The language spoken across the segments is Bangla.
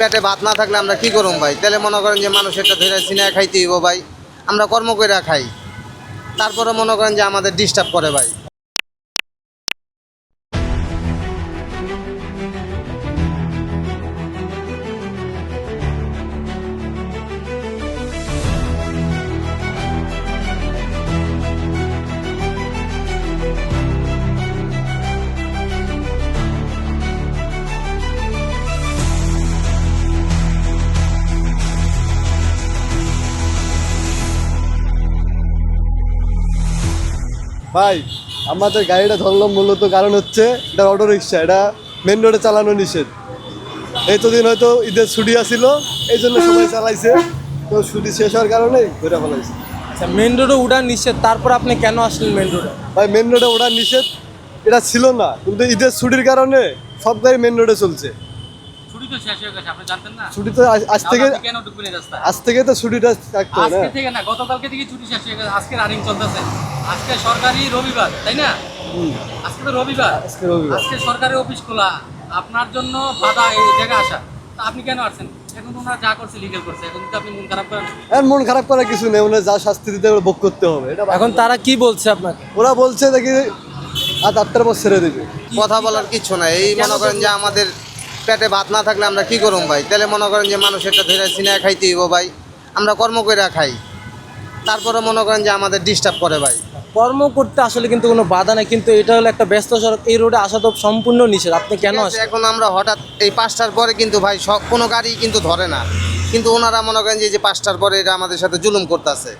পেটে ভাত না থাকলে আমরা কি করুম ভাই? তাহলে মনে করেন যে মানুষ এটা ধরে চিনে খাইতে হইব ভাই। আমরা কর্ম কইরা খাই, তারপরে মনে করেন যে আমাদের ডিস্টার্ব করে ভাই। ভাই, আমাদের গাড়িটা ধরলাম মূলত কারণ হচ্ছে এটা অটো রিক্সা, এটা মেন রোডে চালানো নিষেধ। এতদিন হয়তো ঈদের ছুটি আসছিল, এই জন্য সবাই চালাইছে, তো ছুটি শেষ হওয়ার কারণে ঘুরে ফেলাইছে। আচ্ছা, মেন রোডে ওঠা নিষেধ, তারপর আপনি কেন আসলেন মেন রোডে? ভাই, মেন রোডে ওঠা নিষেধ এটা ছিল না, কিন্তু ঈদের ছুটির কারণে সব গাড়ি মেন রোডে চলছে। ছুটি তো শেষ হয়ে গেছে, আপনি জানতেন না? ছুটি তো আজ থেকে, তাহলে আপনি কেন ঢুকবেন এই রাস্তায়? আজ থেকে তো ছুটিটা থাকতো না। আজকে থেকে না, গতকালকে থেকে ছুটি শেষ হয়ে গেছে, আজকে রানিং চলতেছে। আজকে সরকারি রবিবার, তাই না? আজকে তো রবিবার, আজকে রবিবার। আজকে সরকারি অফিস খোলা, আপনার জন্য বাধা এই জায়গায় আসা। তা আপনি কেন আসছেন? এখন তো ওনারা যা করছে লিগেল করছে, এখন তো আপনি মন খারাপ করেন। আর মন খারাপ করার কিছু নেই, ওনার যা শাস্তি দিতে হবে ভোগ করতে হবে। এটা এখন তারা কি বলছে আপনাকে? ওরা বলছে দেখি আজ 8টার পর ছেড়ে দেবে। কথা বলার কিছু নাই, এই মনে করেন যে আমাদের পেটে ভাত না থাকলে আমরা কি করুম ভাই? তাহলে মনে করেন যে মানুষ এটা ধরে চিনে খাইতে হইব ভাই। আমরা কর্ম কইরা খাই, তারপরে মনে করেন যে আমাদের ডিস্টার্ব করে ভাই। কর্ম করতে আসলে কিন্তু কোনো বাধা নেই, কিন্তু এটা হলো একটা ব্যস্ত সড়ক, এই রোডে আসা তো সম্পূর্ণ নিষেধ। আপনি কেন ঠিক আছে, আসেন? এখন আমরা হঠাৎ এই 5টার পরে কিন্তু ভাই সব কোনো গাড়ি কিন্তু ধরে না, কিন্তু ওনারা মনে করেন যে 5টার পরে এটা আমাদের সাথে জুলুম করতেছে।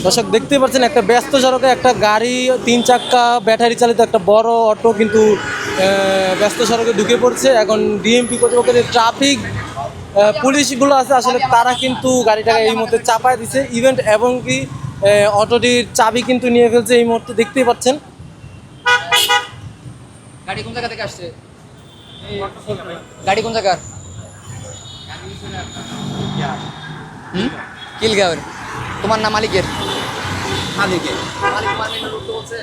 দর্শক দেখতেই পাচ্ছেন, একটা ব্যস্ত সড়কে একটা গাড়ি 3 চাক্কা ব্যাটারি চালিত একটা বড় অটো কিন্তু ব্যস্ত সড়কে ঢুকে পড়ছে। এখন ডিএমপি কর্তৃপক্ষের যে ট্রাফিক পুলিশগুলো আছে, আসলে তারা কিন্তু গাড়িটাকে এই মুহূর্তে চাপায় দিছে ইভেন্ট, এবং কি অটোটির চাবি কিন্তু নিয়ে ফেলছে এই মুহূর্তে, দেখতেই পাচ্ছেন। গাড়ি কোন জায়গা থেকে আসছে? গাড়ি কোন জায়গার? কিলগাঁওয়ের। তোমার নাম মালিকের? মালিকে মালিক তোমার মেন রোড তো বলছে?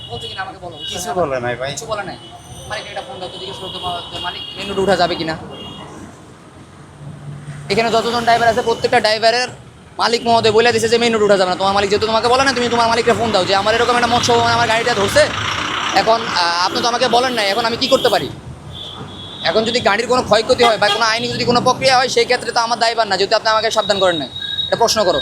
বলছে কিনা আমাকে বলো। কিছু বলে নাই ভাই। কিছু বলে নাই। মালিক একটা ফোন দাও তো, জিজ্ঞেস করো তো মালিক মেন রোডে উঠা যাবে কিনা। এখানে যতজন ড্রাইভার আছে প্রত্যেকটা ড্রাইভারের মালিক মহোদয় বলে দিয়েছে যে মেন রোড উঠা যাবে না। তোমার মালিক যেহেতু তোমাকে বলে না, তুমি তোমার মালিককে ফোন দাও যে আমার এরকম একটা মৎস্য আমার গাড়িটা ধরছে। এখন আপনি তো আমাকে বলেন নাই, এখন আমি কি করতে পারি? এখন যদি গাড়ির কোনো ক্ষয়ক্ষতি হয় বা কোনো আইনি যদি কোনো প্রক্রিয়া হয়, সেই ক্ষেত্রে তো আমার দায়ভার না, যদি আপনি আমাকে সাবধান করেন নাই। এটা প্রশ্ন করো।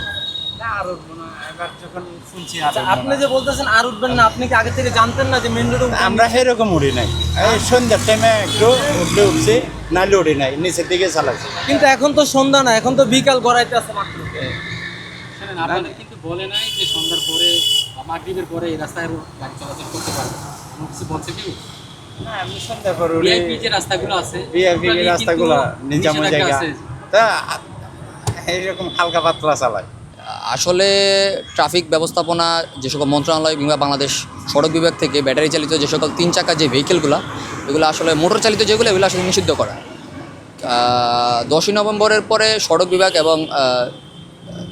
আচ্ছা, আপনি যে বলতেছেন আর উঠবেন না, আপনি কি আগে থেকে জানতেন না যে মেন রোডে আমরা সেরকম উড়ি নাই, এই সন্ধ্যার টাইমে একটু উঠলে উঠছি, নাহলে উড়ি নাই, নিচের দিকে চালাচ্ছি। কিন্তু এখন তো সন্ধ্যা না, এখন তো বিকাল গড়াইতে আছে মাত্র। শোনেন, আপনাদের কিন্তু বলে নাই যে সন্ধ্যার পরে বা মাগরিবের পরে এই রাস্তায় গাড়ি চলাচল করতে পারবে। কোনো কিছু বলছে কি? না, আমি সন্ধ্যার পর উড়ি। ভিআইপি যে রাস্তাগুলো আছে, ভিআইপি ওগুলো নিয়ে রাস্তাগুলো কিন্তু নিজাম নিষেধাজ্ঞা জায়গা, আছে। তা এইরকম হালকা পাতলা চালায়। আসলে ট্রাফিক ব্যবস্থাপনা যে সকল মন্ত্রণালয় কিংবা বাংলাদেশ সড়ক বিভাগ থেকে ব্যাটারি চালিত যে সকল 3 চাকা যে ভেহিকেলগুলো, এগুলো আসলে মোটর চালিত যেগুলো, এগুলো আসলে নিষিদ্ধ করা। 10ই নভেম্বরের পরে সড়ক বিভাগ এবং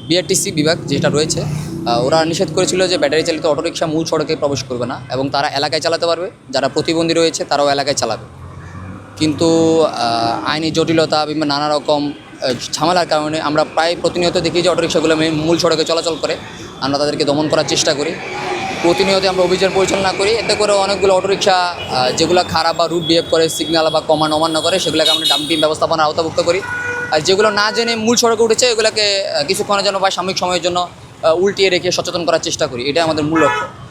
বিআরটিসি বিভাগ যেটা রয়েছে, ওরা নিষেধ করেছিল যে ব্যাটারি চালিত অটোরিকশা মূল সড়কে প্রবেশ করবে না, এবং তারা এলাকায় চালাতে পারবে, যারা প্রতিবন্ধী রয়েছে তারাও এলাকায় চালাবে। কিন্তু আইনি জটিলতা কিংবা নানা রকম ঝামেলার কারণে আমরা প্রায় প্রতিনিয়ত দেখি যে অটোরিকশাগুলো মূল সড়কে চলাচল করে, আমরা তাদেরকে দমন করার চেষ্টা করি। প্রতিনিয়ত আমরা অভিযান পরিচালনা করি, এতে করে অনেকগুলো অটোরিকশা যেগুলো খারাপ বা রুট বিহেভ করে, সিগন্যাল বা কমান্ড অমান্য করে, সেগুলোকে আমরা ডাম্পিং ব্যবস্থাপনার আওতাভুক্ত করি। আর যেগুলো না জেনে মূল সড়কে উঠেছে, এগুলোকে কিছুক্ষণের জন্য বা সাময়িক সময়ের জন্য উল্টিয়ে রেখে সচেতন করার চেষ্টা করি। এটাই আমাদের মূল লক্ষ্য।